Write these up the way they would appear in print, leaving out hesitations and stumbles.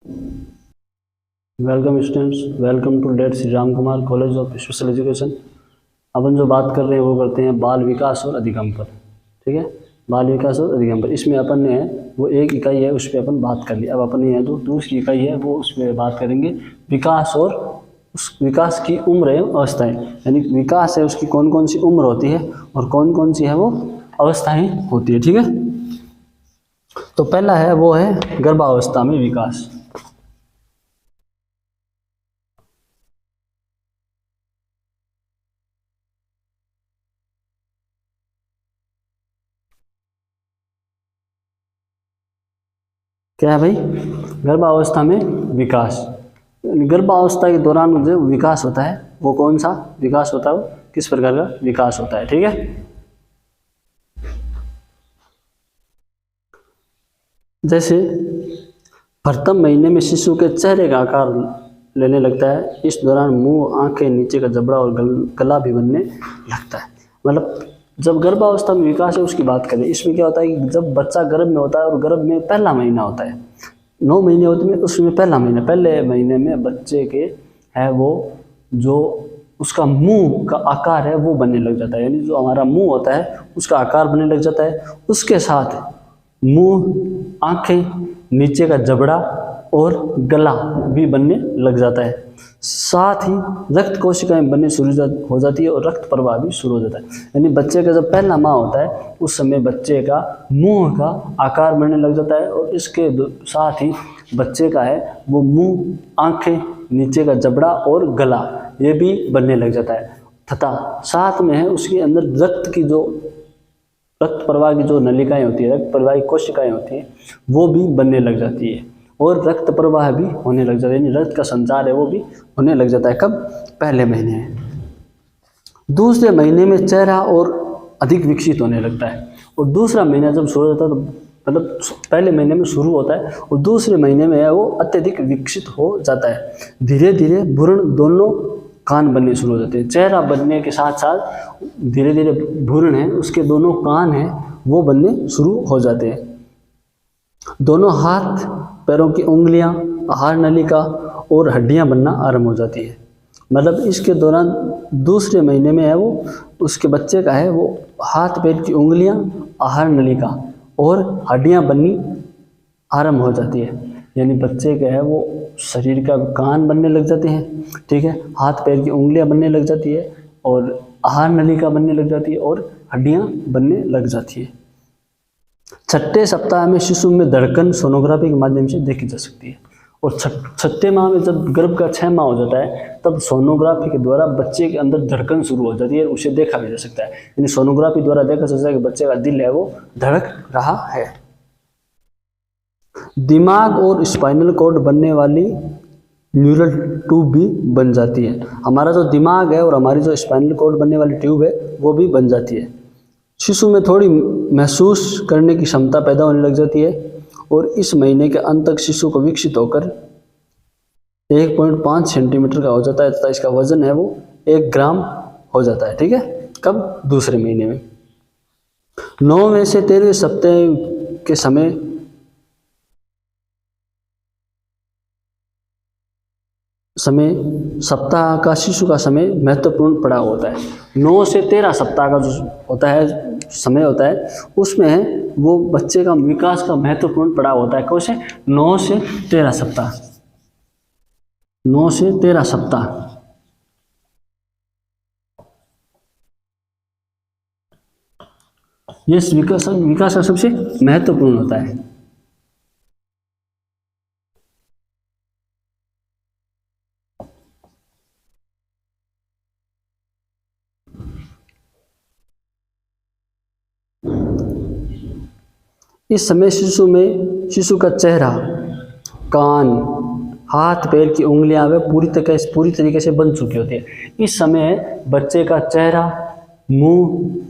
Welcome students, welcome to that Shri Ram Kumar college of special education. अपन जो बात कर रहे हैं वो करते हैं बाल विकास और अधिगम पर। ठीक है, बाल विकास और अधिगम पर इसमें अपन ने वो एक इकाई है उस पर अपन बात कर ली। अब अपन ने जो दूसरी इकाई है वो उस पर बात करेंगे विकास और उस विकास की उम्र एवं अवस्थाएं, यानी विकास है उसकी कौन कौन सी उम्र होती है और कौन कौन सी है वो अवस्थाएं होती है। ठीक है, तो पहला है वो है गर्भावस्था में विकास। क्या है भाई? गर्भावस्था में विकास। गर्भावस्था के दौरान जो विकास होता है वो कौन सा विकास होता है, वो किस प्रकार का विकास होता है। ठीक है, जैसे प्रथम महीने में शिशु के चेहरे का आकार लेने लगता है। इस दौरान मुंह, आंखें, नीचे का जबड़ा और गला भी बनने लगता है। मतलब जब गर्भावस्था में विकास है उसकी बात करें, इसमें क्या होता है कि जब बच्चा गर्भ में होता है और गर्भ में पहला महीना होता है, 9 महीने होते हैं, उसमें पहला महीना, पहले महीने में बच्चे के है वो जो उसका मुंह का आकार है वो बनने लग जाता है। यानी जो हमारा मुंह होता है उसका आकार बनने लग जाता है। उसके साथ मुंह, आंखें, नीचे का जबड़ा और गला भी बनने लग जाता है। साथ ही रक्त कोशिकाएं बनने शुरू हो जाती है और रक्त प्रवाह भी शुरू हो जाता है। यानी बच्चे का जब पहला माह होता है उस समय बच्चे का मुंह का आकार बनने लग जाता है और इसके साथ ही बच्चे का है वो मुंह, आंखें, नीचे का जबड़ा और गला ये भी बनने लग जाता है। तथा साथ में है उसके अंदर रक्त प्रवाह की जो नलिकाएं होती है, रक्त प्रवाही कोशिकाएं होती हैं वो भी बनने लग जाती है और रक्त प्रवाह भी होने लग जाता है। यानी रक्त का संचार है वो भी होने लग जाता है। कब? पहले महीने में। दूसरे महीने में चेहरा और अधिक विकसित होने लगता है और दूसरा महीना जब शुरू होता है तो मतलब पहले महीने में शुरू होता है और दूसरे महीने में है वो अत्यधिक विकसित हो जाता है। धीरे धीरे भ्रूण, दोनों कान बनने शुरू हो जाते हैं। चेहरा बनने के साथ साथ धीरे धीरे भ्रूण है उसके दोनों कान हैं वो बनने शुरू हो जाते हैं। दोनों हाथ पैरों की उंगलियां, आहार नलिका और हड्डियां बनना आरंभ हो जाती है। मतलब इसके दौरान दूसरे महीने में है वो उसके बच्चे का है वो हाथ पैर की उंगलियां, आहार नलिका और हड्डियां बननी आरंभ हो जाती है। यानी बच्चे का है वो शरीर का कान बनने लग जाते हैं। ठीक है, हाथ पैर की उंगलियां बनने लग जाती है और आहार नलिका बनने लग जाती है और हड्डियां बनने लग जाती है। छठे सप्ताह में शिशु में धड़कन सोनोग्राफी के माध्यम से देखी जा सकती है और छठे माह में जब गर्भ का 6 माह हो जाता है तब सोनोग्राफी के द्वारा बच्चे के अंदर धड़कन शुरू हो जाती है, उसे देखा भी जा सकता है। यानी सोनोग्राफी द्वारा देखा जा सकता है कि बच्चे का दिल है वो धड़क रहा है। दिमाग और स्पाइनल कॉर्ड बनने वाली न्यूरल ट्यूब भी बन जाती है। हमारा जो दिमाग है और हमारी जो स्पाइनल कॉर्ड बनने वाली ट्यूब है वो भी बन जाती है। शिशु में थोड़ी महसूस करने की क्षमता पैदा होने लग जाती है और इस महीने के अंत तक शिशु को विकसित होकर 1.5 सेंटीमीटर का हो जाता है तथा इसका वजन है वो 1 ग्राम हो जाता है। ठीक है, कब? दूसरे महीने में। 9वें से 13वें सप्ताह के समय सप्ताह का शिशु का समय महत्वपूर्ण पड़ाव होता है। 9 से 13 सप्ताह का जो होता है समय होता है उसमें है वो बच्चे का विकास का महत्वपूर्ण पड़ाव होता है। कैसे? 9 से 13 सप्ताह, 9 से 13 सप्ताह ये विकास का सबसे महत्वपूर्ण होता है। इस समय शिशु का चेहरा, कान, हाथ पैर की उंगलियां वे पूरी तरीके से बन चुकी होती है। इस समय बच्चे का चेहरा, मुंह,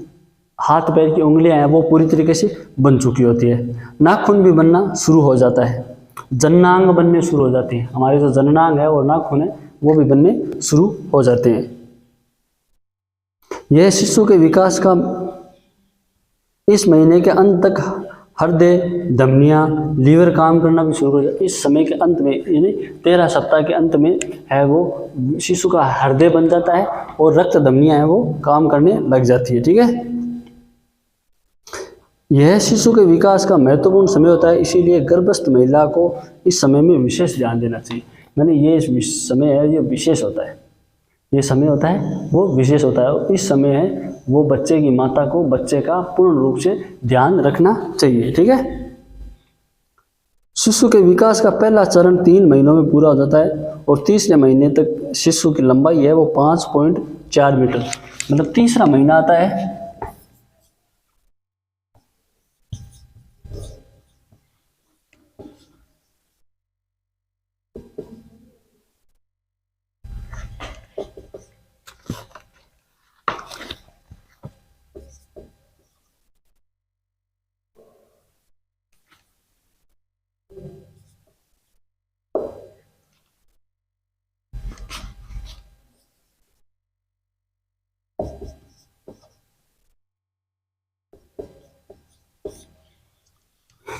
हाथ पैर की उंगलियां हैं वो पूरी तरीके से बन चुकी होती है। नाखून भी बनना शुरू हो जाता है। जननांग बनने शुरू हो जाते हैं। हमारे जो जननांग है और नाखून है वो भी बनने शुरू हो जाते हैं। यह शिशु के विकास का इस महीने के अंत तक हृदय, धमनियाँ, लीवर काम करना भी शुरू हो जाता है। इस समय के अंत में यानी 13 सप्ताह के अंत में है वो शिशु का हृदय बन जाता है और रक्त धमनियाँ है वो काम करने लग जाती है। ठीक है, यह शिशु के विकास का महत्वपूर्ण समय होता है, इसीलिए गर्भस्थ महिला को इस समय में विशेष ध्यान देना चाहिए। मैंने ये समय है ये विशेष होता है, ये समय होता है वो विशेष होता है और इस समय है वो बच्चे की माता को बच्चे का पूर्ण रूप से ध्यान रखना चाहिए। ठीक है, शिशु के विकास का पहला चरण 3 महीनों में पूरा हो जाता है और तीसरे महीने तक शिशु की लंबाई है वो 5.4 मीटर, मतलब तीसरा महीना आता है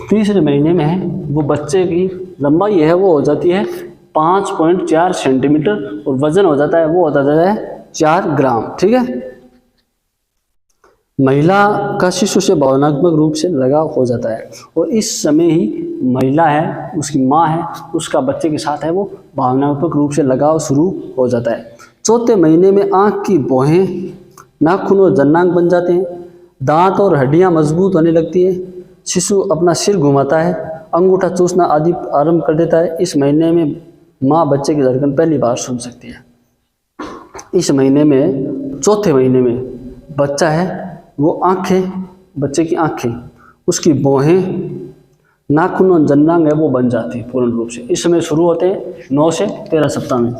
तीसरे महीने में है वो बच्चे की लंबाई है वो हो जाती है 5.4 सेंटीमीटर और वजन हो जाता है वो हो जाता है 4 ग्राम। ठीक है, महिला का शिशु से भावनात्मक रूप से लगाव हो जाता है और इस समय ही महिला है उसकी माँ है उसका बच्चे के साथ है वो भावनात्मक रूप से लगाव शुरू हो जाता है। चौथे महीने में आँख की भौहें, नाखून और जन्नांग बन जाते हैं, दांत और हड्डियाँ मजबूत होने लगती है, शिशु अपना सिर घुमाता है, अंगूठा चूसना आदि आरंभ कर देता है। इस महीने में माँ बच्चे की धड़कन पहली बार सुन सकती है। इस महीने में चौथे महीने में बच्चा है वो आँखें, बच्चे की आँखें, उसकी भौहें, नाखून और जन्नांग है वो बन जाती है पूर्ण रूप से। इस समय शुरू होते हैं 9 से 13 सप्ताह में,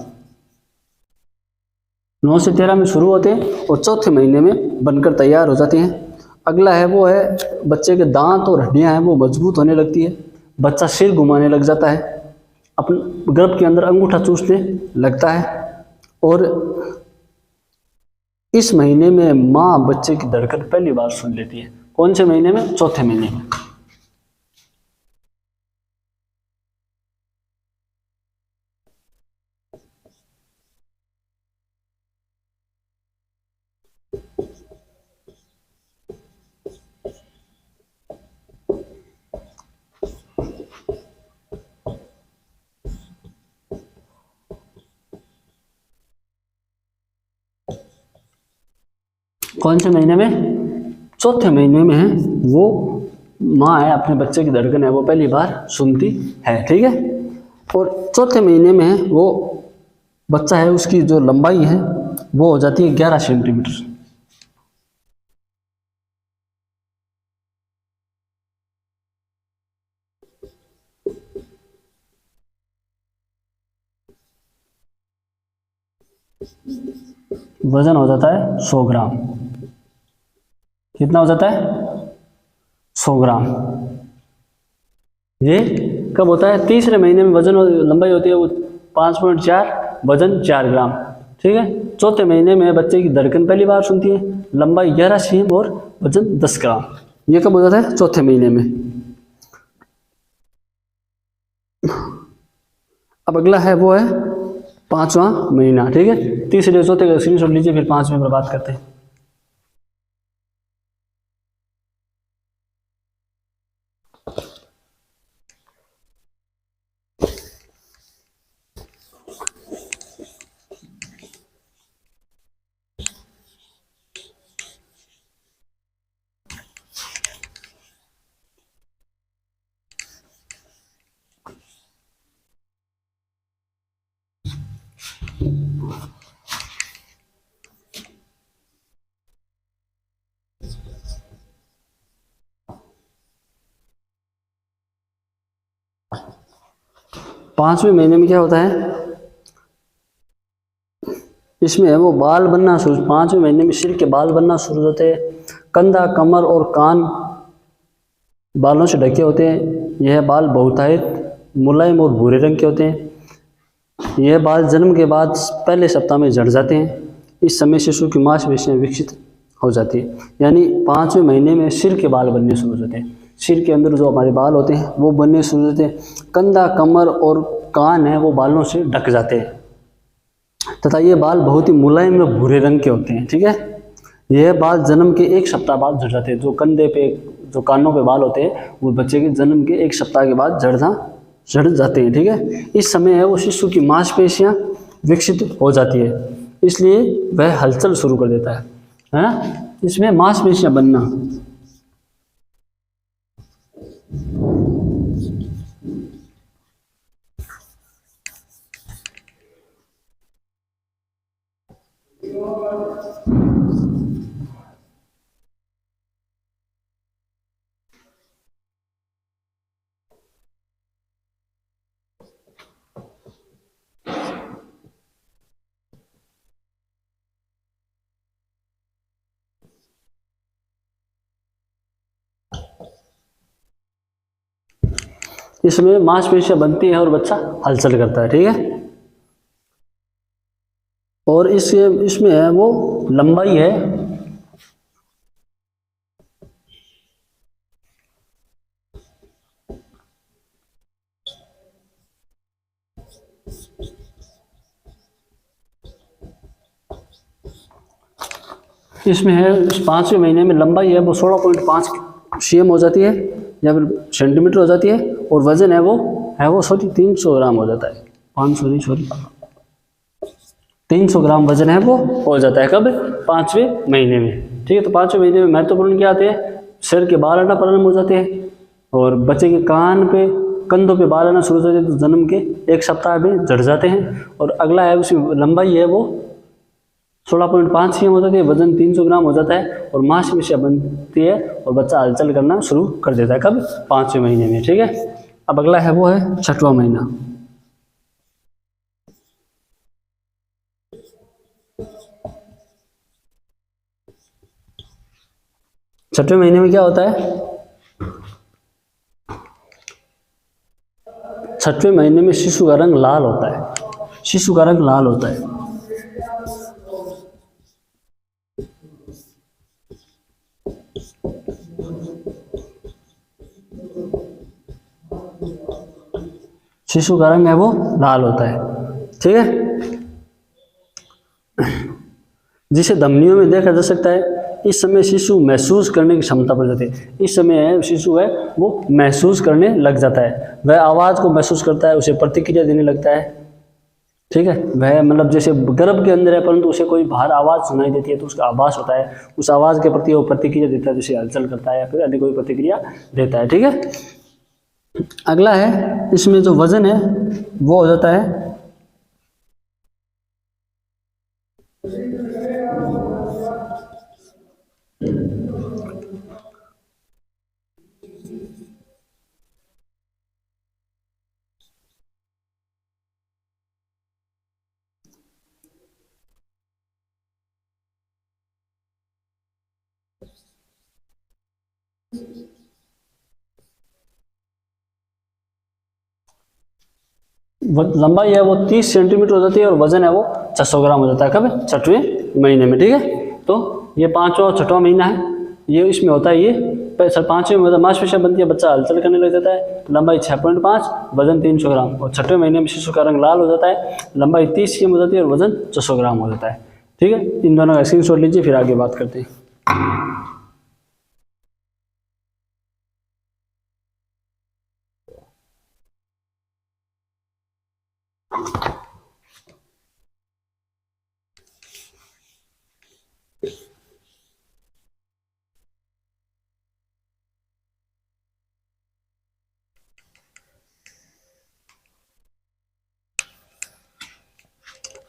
9 से 13 में शुरू होते हैं और चौथे महीने में बनकर तैयार हो जाते हैं। अगला है वो है बच्चे के दांत और हड्डियां हैं वो मजबूत होने लगती है, बच्चा सिर घुमाने लग जाता है, अपने गर्भ के अंदर अंगूठा चूसने लगता है और इस महीने में माँ बच्चे की धड़कन पहली बार सुन लेती है। कौन से महीने में? चौथे महीने में। कौन से महीने में? चौथे महीने में है वो माँ है अपने बच्चे की धड़कन है वो पहली बार सुनती है। ठीक है, और चौथे महीने में है वो बच्चा है उसकी जो लंबाई है वो हो जाती है 11 सेंटीमीटर। वजन हो जाता है 100 ग्राम। कितना हो जाता है? 100 ग्राम। ये कब होता है? तीसरे महीने में वजन लंबाई होती है वो 5.4, वजन 4 ग्राम। ठीक है, चौथे महीने में बच्चे की धड़कन पहली बार सुनती है, लंबाई 11 सेंटीमीटर और वजन 10 ग्राम। ये कब हो जाता है? चौथे महीने में। अब अगला है वो है 5वां महीना। ठीक है, तीसरे चौथे का स्क्रीनशॉट लीजिए, फिर 5वें पर बात करते हैं। पांचवें महीने में क्या होता है? इसमें है वो बाल बनना शुरू, 5वें महीने में सिर के बाल बनना शुरू होते हैं। कंधा, कमर और कान बालों से ढके होते हैं। यह बाल बहुतायत, मुलायम और भूरे रंग के होते हैं। यह बाल जन्म के बाद पहले सप्ताह में झड़ जाते हैं। इस समय शिशु की मांसपेशियां विकसित हो जाती है। यानी 5वें महीने में सिर के बाल बनने शुरू हो जाते हैं। सिर के अंदर जो हमारे बाल होते हैं वो बनने शुरू होते हैं, कंधा, कमर और कान है वो बालों से ढक जाते हैं तथा ये बाल बहुत ही मुलायम व भूरे रंग के होते हैं। ठीक है, यह बाल जन्म के 1 सप्ताह बाद झड़ जाते हैं। जो कंधे पे, जो कानों पे बाल होते हैं वो बच्चे के जन्म के 1 सप्ताह के बाद झड़ जाते हैं। ठीक है, इस समय है वो शिशु की मांसपेशियां विकसित हो जाती है, इसलिए वह हलचल शुरू कर देता है ना। इसमें मांसपेशियां बनना, इसमें मांसपेशियां बनती है और बच्चा हलचल करता है। ठीक है, और इसमें है वो लंबाई है इसमें है 5वें महीने में लंबाई है वो 16.5 cm हो जाती है या फिर सेंटीमीटर हो जाती है, और वजन है वो 300 ग्राम हो जाता है। 300 ग्राम वजन है वो हो जाता है। कब? 5वें महीने में। ठीक है, तो 5वें महीने में महत्वपूर्ण क्या आते हैं? सिर के बाल आना प्रारंभ हो जाते हैं और बच्चे के कंधों पे बाल आना शुरू हो जाते हैं, तो जन्म के 1 सप्ताह में झड़ जाते हैं। और अगला है उसकी लंबाई है वो 16.5 cm हो जाती है, वजन 300 ग्राम हो जाता है और मांसपेशियां बनती है और बच्चा हलचल करना शुरू कर देता है। कब? 5वें महीने में। ठीक है, अब अगला है वो है 6वां महीना। छठवें महीने में क्या होता है? 6वें महीने में शिशु का रंग लाल होता है। शिशु का रंग लाल होता है। शिशु का रंग है वो लाल होता है। ठीक है, जिसे धमनियों में देखा जा सकता है। इस समय शिशु महसूस करने की क्षमता बढ़ जाती है। इस समय शिशु है वो महसूस करने लग जाता है, वह आवाज़ को महसूस करता है, उसे प्रतिक्रिया देने लगता है। ठीक है, वह मतलब जैसे गर्भ के अंदर है परंतु उसे कोई बाहर आवाज़ सुनाई देती है तो उसका आभास होता है, उस आवाज़ के प्रति वो प्रतिक्रिया देता है, जैसे हलचल करता है या फिर अन्य कोई प्रतिक्रिया देता है। ठीक है, अगला है इसमें जो वजन है वो हो जाता है लंबाई है वो 30 सेंटीमीटर हो जाती है और वजन है वो 600 ग्राम हो जाता है। कब? 6वें महीने में। ठीक है, तो ये 5वां और 6वां महीना है, ये इसमें होता है। ये 5वें में मांसपेशियां बनती है, बच्चा हलचल करने लग जाता है। लंबाई 6.5, वजन 300 ग्राम। और 6वें महीने में शिशु का रंग लाल हो जाता है, लंबाई 30 cm हो जाती है और वजन 600 ग्राम हो जाता है। ठीक है, इन दोनों का स्क्रीनशॉट लीजिए, फिर आगे बात करते हैं।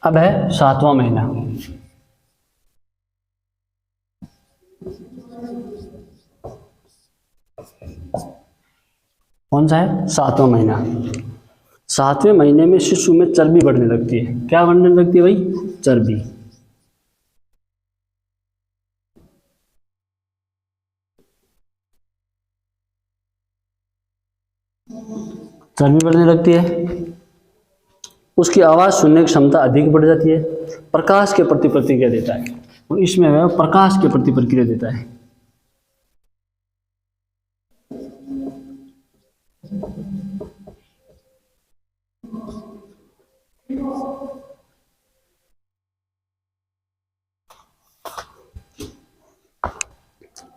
अब है 7वां महीना। कौन सा है? 7वां महीना। 7वें महीने में शिशु में चर्बी बढ़ने लगती है। क्या बढ़ने लगती है भाई? चर्बी। चर्बी बढ़ने लगती है, उसकी आवाज़ सुनने की क्षमता अधिक बढ़ जाती है, प्रकाश के प्रति प्रतिक्रिया देता है, और इसमें वह प्रकाश के प्रति प्रतिक्रिया देता है।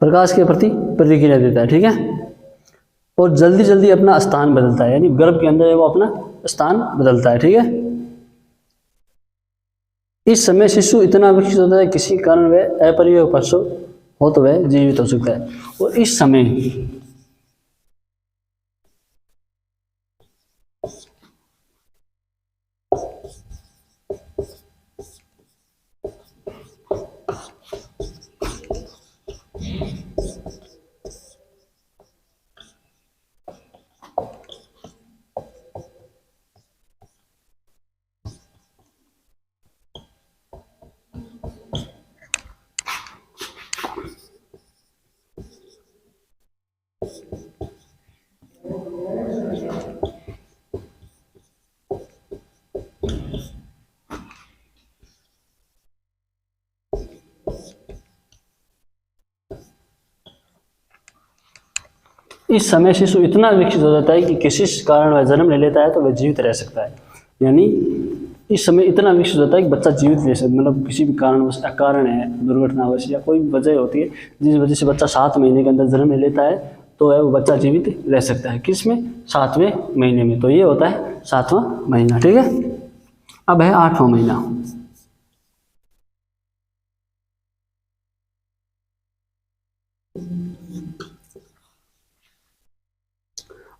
प्रकाश के प्रति प्रतिक्रिया देता है, ठीक है। और जल्दी जल्दी अपना स्थान बदलता है, यानी गर्भ के अंदर वो अपना स्थान बदलता है, ठीक है। इस समय शिशु इतना विकसित होता है किसी कारण वह अपरिपक्व पशु हो तो वह जीवित हो सकता है। और इस समय इस समय शिशु इतना विकसित हो जाता है कि किसी कारण वह जन्म ले लेता है तो वह जीवित रह सकता है। यानी इस समय इतना विकसित होता है कि बच्चा जीवित रह सकता है, मतलब किसी भी कारणवश, अकारण है, दुर्घटनावश या कोई वजह होती है जिस वजह से बच्चा 7 महीने के अंदर जन्म ले लेता है तो वह वो बच्चा जीवित रह सकता है। किस में? 7वें महीने में। तो ये होता है 7वां महीना, ठीक है। अब है 8वां महीना।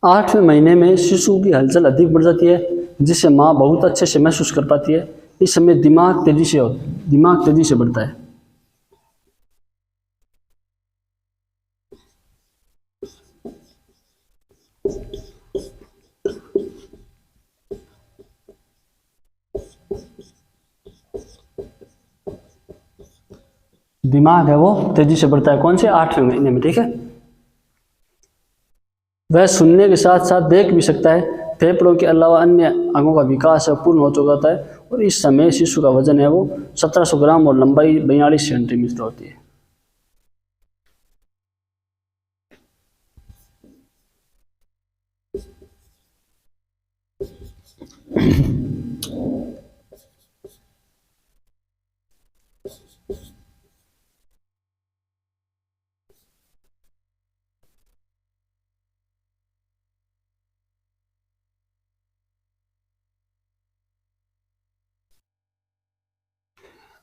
8वें महीने में शिशु की हलचल अधिक बढ़ जाती है जिसे माँ बहुत अच्छे से महसूस कर पाती है। इस समय दिमाग तेजी से बढ़ता है। दिमाग है वो तेजी से बढ़ता है। कौन से? 8वें महीने में, ठीक है। वह सुनने के साथ साथ देख भी सकता है। फेफड़ों के अलावा अन्य अंगों का विकास पूर्ण हो चुका होता है। और इस समय शिशु का वजन है वो 1700 ग्राम और लंबाई 42 सेंटीमीटर होती है।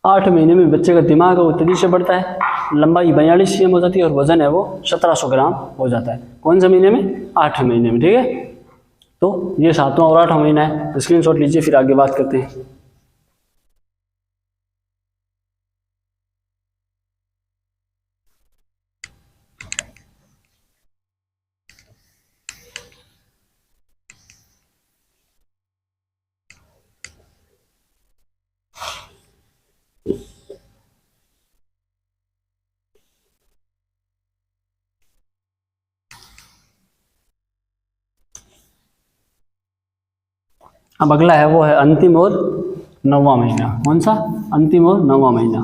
आठ महीने में बच्चे का दिमाग वो तेजी से बढ़ता है, लंबाई 42 cm हो जाती है और वजन है वो 1700 ग्राम हो जाता है। कौन से महीने में? 8वें महीने में, ठीक है। तो ये 7वां और 8वां महीना है। स्क्रीनशॉट लीजिए, फिर आगे बात करते हैं। अब अगला है वो है अंतिम और 9वां महीना। कौन सा? अंतिम और 9वां महीना।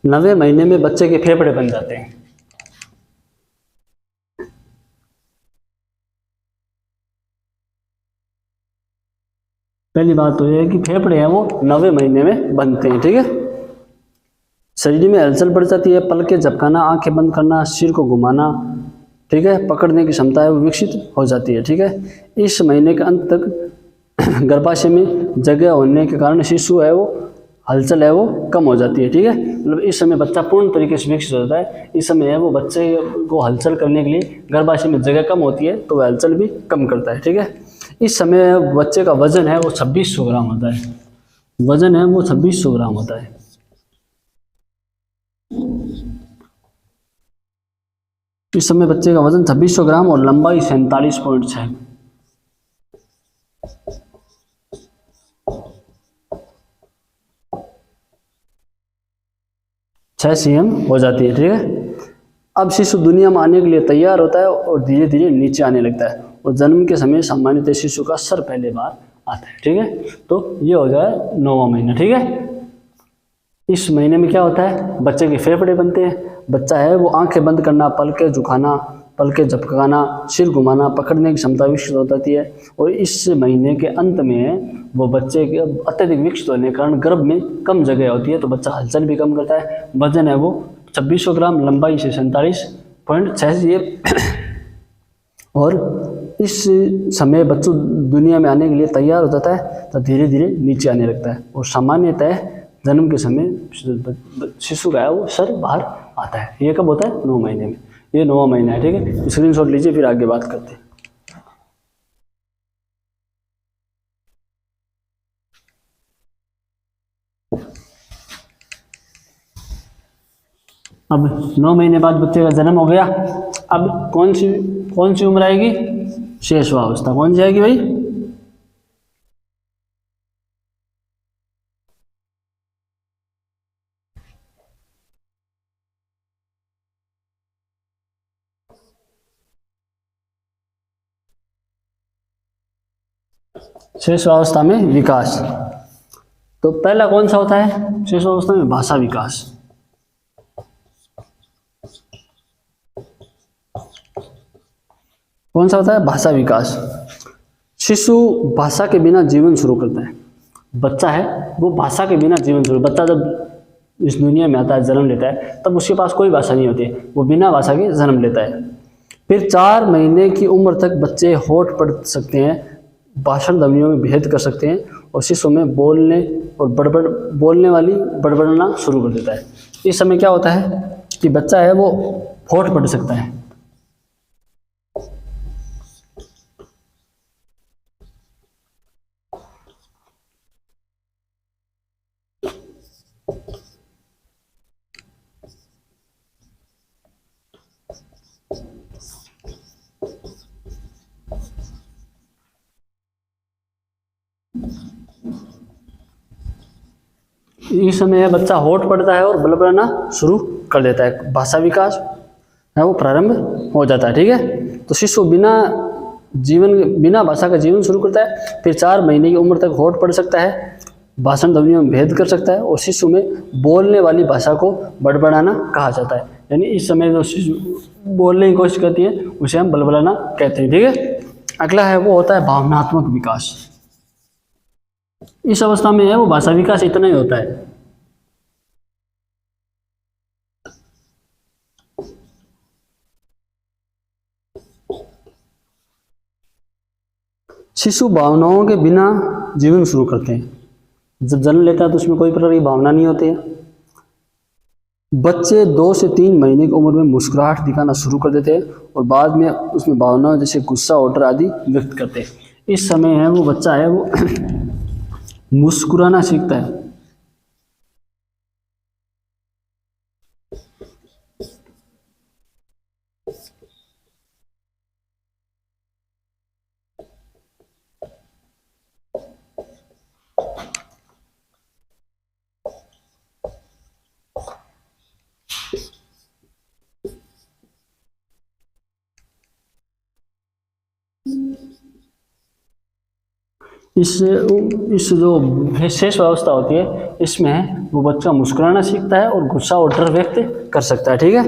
नवे महीने में बच्चे के फेफड़े बन जाते हैं। पहली बात तो यह है कि फेफड़े हैं वो 9वें महीने में बनते हैं, ठीक है। शरीर में हलचल बढ़ जाती है, पलकें झपकाना, आंखें बंद करना, सिर को घुमाना, ठीक है, पकड़ने की क्षमता है वो विकसित हो जाती है, ठीक है। इस महीने के अंत तक गर्भाशय में जगह होने के कारण शिशु है वो हलचल है वो कम हो जाती है, ठीक है। मतलब इस समय बच्चा पूर्ण तरीके से विकसित हो जाता है। इस समय है वो बच्चे को हलचल करने के लिए गर्भाशय में जगह कम होती है तो वह हलचल भी कम करता है, ठीक है। इस समय बच्चे का वजन है वो 2600 ग्राम होता है। वजन है वो 2600 ग्राम होता है। इस समय बच्चे का वजन 2600 ग्राम और लंबाई 47.6 cm हो जाती है, ठीक है। अब शिशु दुनिया में आने के लिए तैयार होता है और धीरे धीरे नीचे आने लगता है और जन्म के समय सामान्यतः शिशु का सर पहले बार आता है, ठीक है। तो ये हो जाए 9वां महीना, ठीक है। इस महीने में क्या होता है? बच्चे के फेफड़े बनते हैं। बच्चा है वो आंखें बंद करना, पलकें झुकाना, पलकें झपकाना, सिर घुमाना, पकड़ने की क्षमता विकसित हो जाती है। और इस महीने के अंत में वो बच्चे के अत्यधिक विकसित होने के कारण गर्भ में कम जगह होती है, तो बच्चा हलचल भी कम करता है। वजन है वो 2600 ग्राम, लंबाई से 47.6 ये। और इस समय बच्चों दुनिया में आने के लिए तैयार हो जाता है तो धीरे धीरे नीचे आने लगता है। और सामान्यतः जन्म के समय शिशु का है वो सर बाहर आता है। ये कब होता है? 9 महीने में। ये 9वां महीना है, ठीक है। स्क्रीनशॉट लीजिए, फिर आगे बात करते हैं। अब 9 महीने बाद बच्चे का जन्म हो गया। अब कौन सी उम्र आएगी? शेषवावस्था। कौन सी आएगी भाई? शेषवावस्था में विकास। तो पहला कौन सा होता है शेषवावस्था में? भाषा विकास। कौन सा होता है? भाषा विकास। शिशु भाषा के बिना जीवन शुरू करता है। बच्चा है वो भाषा के बिना जीवन शुरू। बच्चा जब इस दुनिया में आता है, जन्म लेता है, तब उसके पास कोई भाषा नहीं होती है, वो बिना भाषा के जन्म लेता है। फिर 4 महीने की उम्र तक बच्चे होठ पढ़ सकते हैं, भाषण ध्वनियों में भेद कर सकते हैं, और शिशु में बोलने और बोलने वाली बड़बड़ाना शुरू कर देता है। इस समय क्या होता है कि बच्चा है वो होठ पढ़ सकता है। इस समय बच्चा होठ पढ़ता है और बड़बड़ाना शुरू कर देता है। भाषा विकास है वो प्रारंभ हो जाता है, ठीक है। तो शिशु बिना भाषा का जीवन शुरू करता है। फिर 4 महीने की उम्र तक होठ पढ़ सकता है, भाषण ध्वनियों में भेद कर सकता है, और शिशु में बोलने वाली भाषा को बड़बड़ाना कहा जाता है। यानी इस समय जो शिशु बोलने की कोशिश करती है उसे हम बड़बड़ाना कहते हैं, ठीक है। अगला है वो होता है भावनात्मक विकास। इस अवस्था में है वो भाषा विकास इतना ही होता है। शिशु भावनाओं के बिना जीवन शुरू करते हैं। जब जन्म लेता है तो उसमें कोई प्रकार की भावना नहीं होती है। बच्चे 2 से 3 महीने की उम्र में मुस्कुराहट दिखाना शुरू कर देते हैं और बाद में उसमें भावनाओं जैसे गुस्सा, ऑर्डर आदि व्यक्त करते हैं। इस समय है वो बच्चा है वो मुस्कुराना सीखता है। इस जो शेष अवस्था होती है इसमें वो बच्चा मुस्कुराना सीखता है और गुस्सा और डर व्यक्त कर सकता है, ठीक है।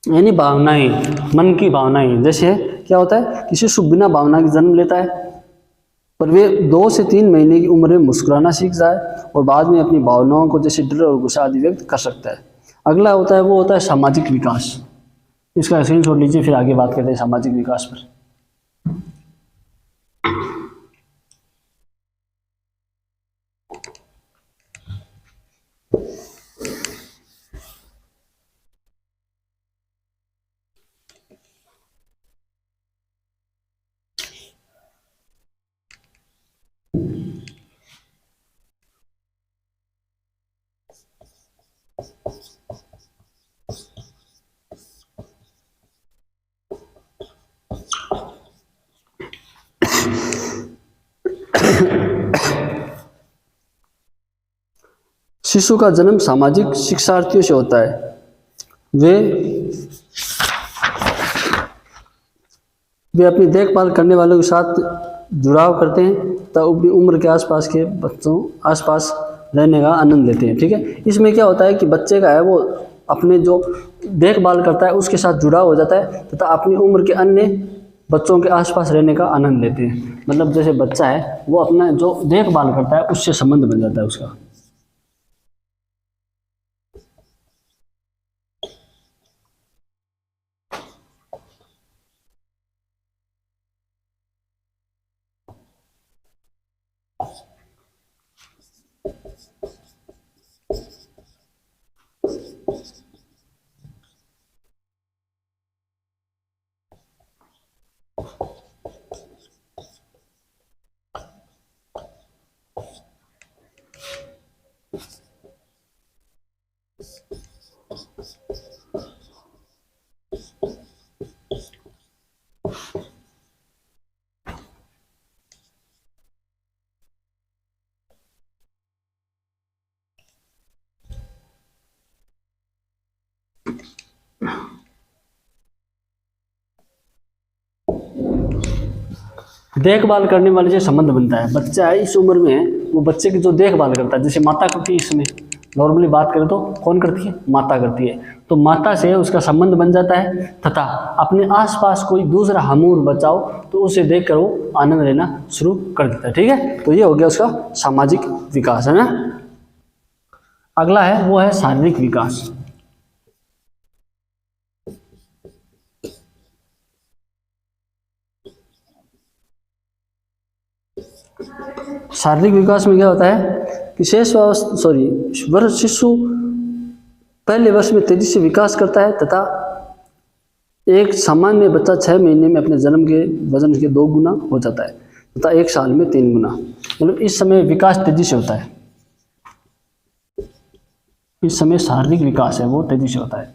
यानी भावनाएं, मन की भावनाएं, जैसे क्या होता है कि शिशु बिना भावना के जन्म लेता है, पर वे 2 से 3 महीने की उम्र में मुस्कुराना सीख जाए और बाद में अपनी भावनाओं को जैसे डर और गुस्सा आदि व्यक्त कर सकता है। अगला होता है वो होता है सामाजिक विकास। इसका स्क्रीनशॉट लीजिए, फिर आगे बात करते हैं सामाजिक विकास पर। शिशु का जन्म सामाजिक शिक्षार्थियों से होता है। वे अपनी देखभाल करने वालों के साथ जुड़ाव करते हैं तब अपनी उम्र के आसपास के बच्चों आसपास रहने का आनंद लेते हैं, ठीक है। इसमें क्या होता है कि बच्चे का है वो अपने जो देखभाल करता है उसके साथ जुड़ाव हो जाता है तथा अपनी उम्र के अन्य बच्चों के आसपास रहने का आनंद लेते हैं। मतलब जैसे बच्चा है वो अपना जो देखभाल करता है उससे संबंध बन जाता है उसका। देखभाल करने वाले से संबंध बनता है। बच्चा है इस उम्र में है, वो बच्चे की जो देखभाल करता है, जैसे माता करती है, इसमें नॉर्मली बात करें तो कौन करती है, माता करती है। तो माता से उसका संबंध बन जाता है तथा अपने आसपास कोई दूसरा हमूर बचाओ तो उसे देखकर वो आनंद लेना शुरू कर देता है। ठीक है, तो ये हो गया उसका सामाजिक विकास, है ना। अगला है वो है शारीरिक विकास। शारीरिक विकास में क्या होता है कि शिशु पहले वर्ष में तेजी से विकास करता है तथा एक सामान्य बच्चा 6 महीने में अपने जन्म के वजन के 2 गुना हो जाता है तथा 1 साल में 3 गुना। मतलब इस समय विकास तेजी से होता है, इस समय शारीरिक विकास है वो तेजी से होता है।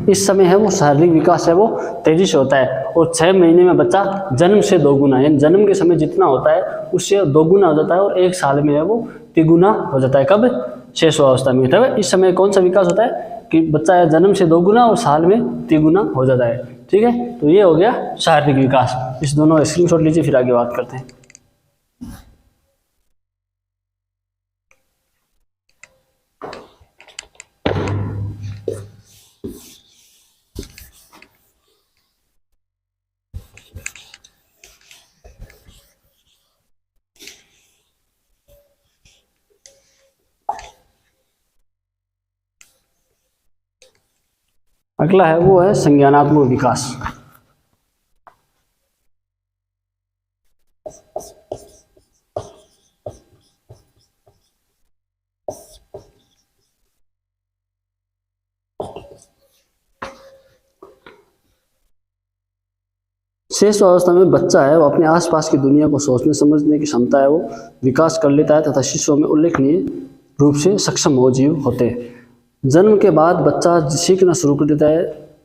इस समय है वो शारीरिक विकास है वो तेजी से होता है और 6 महीने में बच्चा जन्म से 2 गुना, यानी जन्म के समय जितना होता है उससे 2 गुना हो जाता है और 1 साल में है वो 3 गुना हो जाता है। कब? शेषावस्था में। तब इस समय कौन सा विकास होता है कि बच्चा है जन्म से 2 गुना और साल में 3 गुना हो जाता है। ठीक है, तो ये हो गया शारीरिक विकास। इस दोनों स्क्रीनशॉट लीजिए, फिर आगे बात करते हैं। अगला है वो है संज्ञानात्मक विकास। शेष अवस्था में बच्चा है वो अपने आसपास की दुनिया को सोचने समझने की क्षमता है वो विकास कर लेता है तथा शिशुओं में उल्लेखनीय रूप से सक्षम हो जीव होते हैं। जन्म के बाद बच्चा सीखना शुरू कर देता है।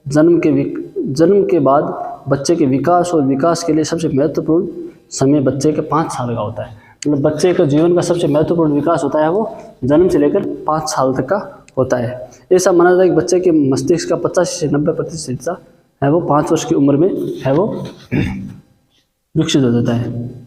जन्म के बाद बच्चे के विकास और विकास के लिए सबसे महत्वपूर्ण समय बच्चे के 5 साल का होता है। मतलब बच्चे का जीवन का सबसे महत्वपूर्ण विकास होता है वो जन्म से लेकर 5 साल तक का होता है। ऐसा माना जाता है कि बच्चे के मस्तिष्क का 85 से 90% हिस्सा है वो 5 वर्ष की उम्र में है वो विकसित हो जाता है।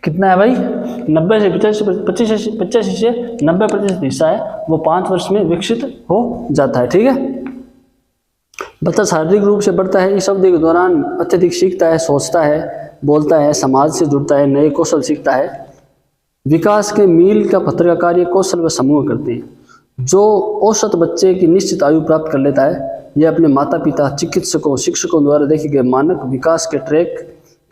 कितना है भाई? 90 से 85 से 90% हिस्सा है वो 5 वर्ष में विकसित हो जाता है। ठीक है, बच्चा शारीरिक रूप से बढ़ता है, इस अवधि के दौरान अत्यधिक सीखता है, सोचता है, बोलता है, समाज से जुड़ता है, नए कौशल सीखता है। विकास के मील का पत्थर का कार्य कौशल व समूह करते हैं। जो औसत बच्चे की निश्चित आयु प्राप्त कर लेता है, यह अपने माता पिता, चिकित्सकों, शिक्षकों द्वारा देखे गए मानक विकास के ट्रैक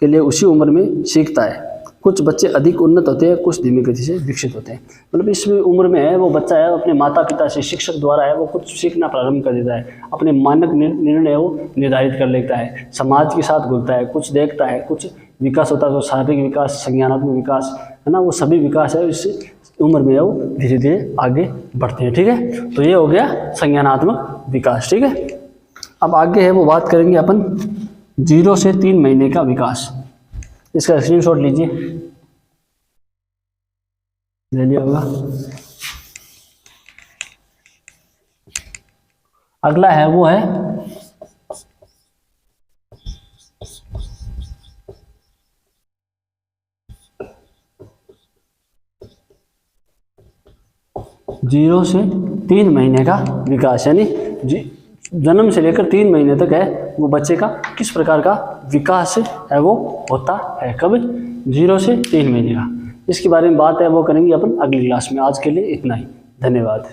के लिए उसी उम्र में सीखता है। कुछ बच्चे अधिक उन्नत होते हैं, कुछ धीमी गति से विकसित होते हैं। मतलब इस उम्र में है वो बच्चा है अपने माता पिता से, शिक्षक द्वारा है वो कुछ सीखना प्रारंभ कर देता है, अपने मानक निर्णय वो निर्धारित कर लेता है, समाज के साथ घुलता है, कुछ देखता है, कुछ विकास होता है, तो शारीरिक विकास, संज्ञानात्मक विकास है ना, वो सभी विकास है इस उम्र में वो धीरे धीरे आगे बढ़ते हैं। ठीक है, तो ये हो गया संज्ञानात्मक विकास। ठीक है, अब आगे है वो बात करेंगे अपन 0 से 3 महीने का विकास। इसका स्क्रीनशॉट लीजिए, ले लिया होगा। अगला है वो है 0 से 3 महीने का विकास, यानी जन्म से लेकर 3 महीने तक है वो बच्चे का किस प्रकार का विकास है वो होता है। कब? 0 से 3 महीने का। इसके बारे में बात है वो करेंगे अपन अगली क्लास में। आज के लिए इतना ही, धन्यवाद।